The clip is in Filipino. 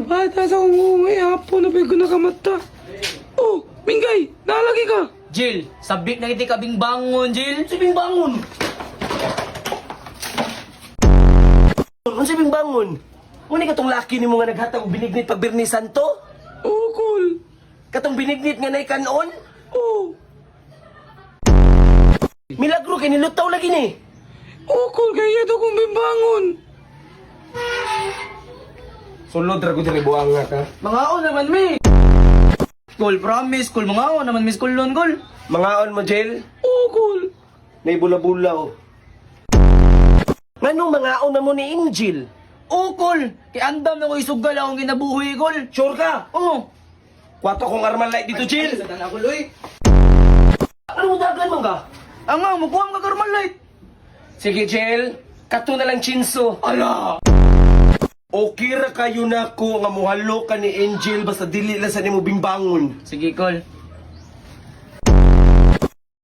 Kabata sa umungay, hapon na ko nakamata. Oh, Mingay, nalagi ka. Jill, sabik na hindi ka bingbangon, Jill. Si bingbangon. Ano si bingbangon? Uni katong laki ni mo nga naghatag og binignit pag Birni Santo? Oh, cool. Katong binignit nga nay kanon? Oh, Milagro kay nilutaw lagi ni. oh, cool. Kaya ito kong bimbangon. Sulod ra ko diri buanga ka. Mangaon naman, mi. Cool, promise. Cool, mangaon naman, miss. Cool, nun, cool. Mangaon mo, Jel? Oh, cool. Nay bula-bula oh. Nganong mangaon na mo ni Angel? Oh, cool. Kay andam na ko isugal akong ginabuhi, cool. Sure ka? Oh. Kwato kong armal light dito, Jel. Sa tanan ko, Loy. Ano mo dagan man ka? Anga, makuha ka karmal light. Sige, Jel. Kato na lang chinso. Ala. Okay ra kayo na ko nga muhalo ka ni Angel basta dili lang sa nimo bingbangon. Sige, cool.